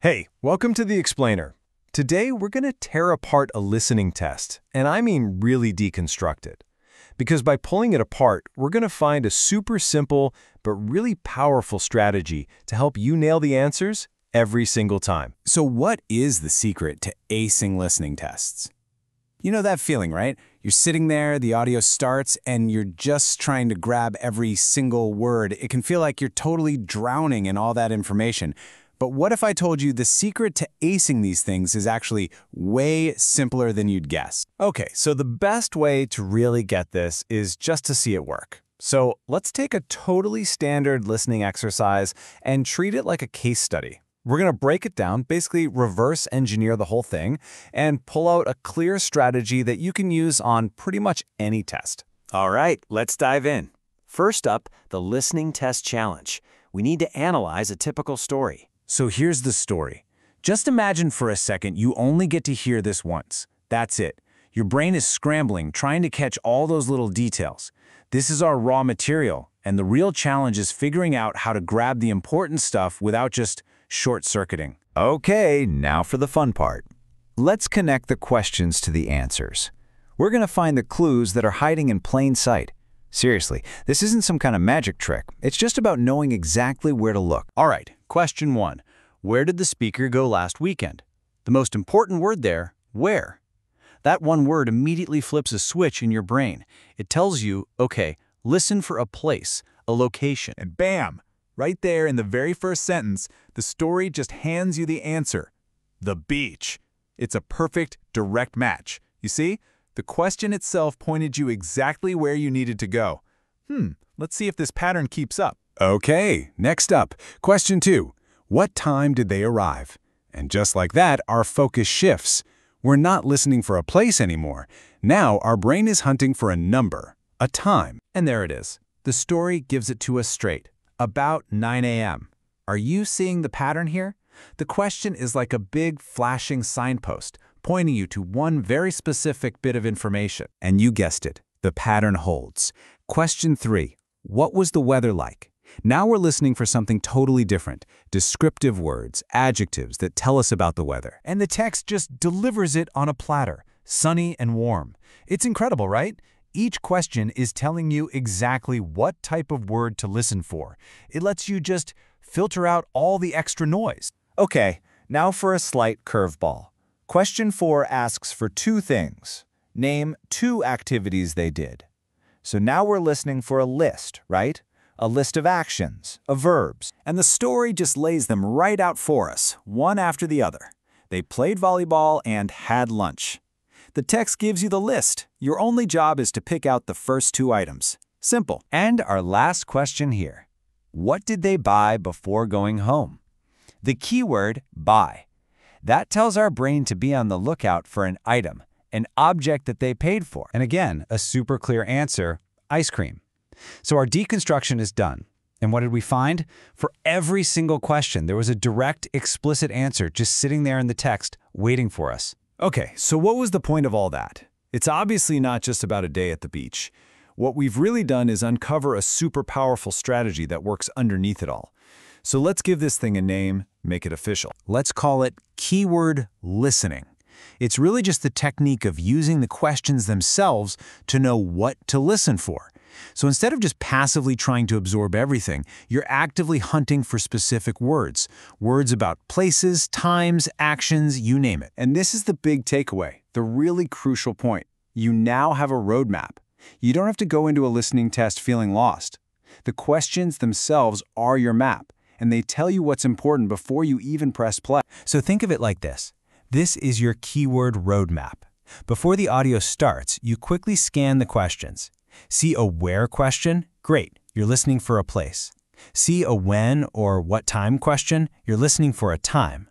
Hey, welcome to The Explainer. Today, we're going to tear apart a listening test, and I mean really deconstruct it. Because by pulling it apart, we're going to find a super simple but really powerful strategy to help you nail the answers every single time. So what is the secret to acing listening tests? You know that feeling, right? You're sitting there, the audio starts, and you're just trying to grab every single word. It can feel like you're totally drowning in all that information. But what if I told you the secret to acing these things is actually way simpler than you'd guess? Okay, so the best way to really get this is just to see it work. So let's take a totally standard listening exercise and treat it like a case study. We're going to break it down, basically reverse engineer the whole thing, and pull out a clear strategy that you can use on pretty much any test. All right, let's dive in. First up, the listening test challenge. We need to analyze a typical story. So here's the story. Just imagine for a second you only get to hear this once. That's it. Your brain is scrambling, trying to catch all those little details. This is our raw material, and the real challenge is figuring out how to grab the important stuff without just short-circuiting. Okay, now for the fun part. Let's connect the questions to the answers. We're going to find the clues that are hiding in plain sight. Seriously, this isn't some kind of magic trick. It's just about knowing exactly where to look. All right, question 1. Where did the speaker go last weekend? The most important word there, where. That one word immediately flips a switch in your brain. It tells you, okay, listen for a place, a location. And bam! Right there in the very first sentence, the story just hands you the answer. The beach. It's a perfect, direct match. You see? The question itself pointed you exactly where you needed to go. Let's see if this pattern keeps up. Okay, next up, question 2. What time did they arrive? And just like that, our focus shifts. We're not listening for a place anymore. Now our brain is hunting for a number, a time. And there it is. The story gives it to us straight. About 9 a.m. Are you seeing the pattern here? The question is like a big flashing signpost, pointing you to one very specific bit of information. And you guessed it, the pattern holds. Question 3. What was the weather like? Now we're listening for something totally different. Descriptive words, adjectives that tell us about the weather. And the text just delivers it on a platter, sunny and warm. It's incredible, right? Each question is telling you exactly what type of word to listen for. It lets you just filter out all the extra noise. Okay, now for a slight curveball. Question 4 asks for 2 things. Name 2 activities they did. So now we're listening for a list, right? A list of actions, of verbs. And the story just lays them right out for us, one after the other. They played volleyball and had lunch. The text gives you the list. Your only job is to pick out the first 2 items. Simple. And our last question here. What did they buy before going home? The keyword, buy. That tells our brain to be on the lookout for an item, an object that they paid for. And again, a super clear answer, ice cream. So our deconstruction is done. And what did we find? For every single question, there was a direct, explicit answer just sitting there in the text, waiting for us. Okay, so what was the point of all that? It's obviously not just about a day at the beach. What we've really done is uncover a super powerful strategy that works underneath it all. So let's give this thing a name, make it official. Let's call it keyword listening. It's really just the technique of using the questions themselves to know what to listen for. So instead of just passively trying to absorb everything, you're actively hunting for specific words. Words about places, times, actions, you name it. And this is the big takeaway, the really crucial point. You now have a roadmap. You don't have to go into a listening test feeling lost. The questions themselves are your map, and they tell you what's important before you even press play. So think of it like this. This is your keyword roadmap. Before the audio starts, you quickly scan the questions. See a where question? Great, you're listening for a place. See a when or what time question? You're listening for a time.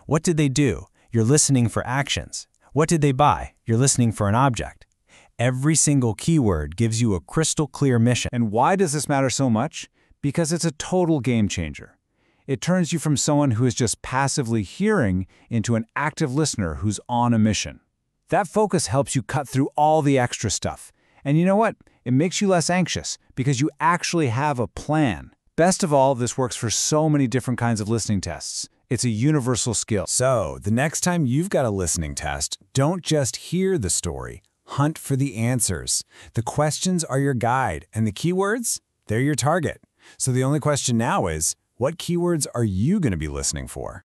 What did they do? You're listening for actions. What did they buy? You're listening for an object. Every single keyword gives you a crystal clear mission. And why does this matter so much? Because it's a total game changer. It turns you from someone who is just passively hearing into an active listener who's on a mission. That focus helps you cut through all the extra stuff. And you know what? It makes you less anxious because you actually have a plan. Best of all, this works for so many different kinds of listening tests. It's a universal skill. So, the next time you've got a listening test, don't just hear the story. Hunt for the answers. The questions are your guide, and the keywords, they're your target. So the only question now is, what keywords are you going to be listening for?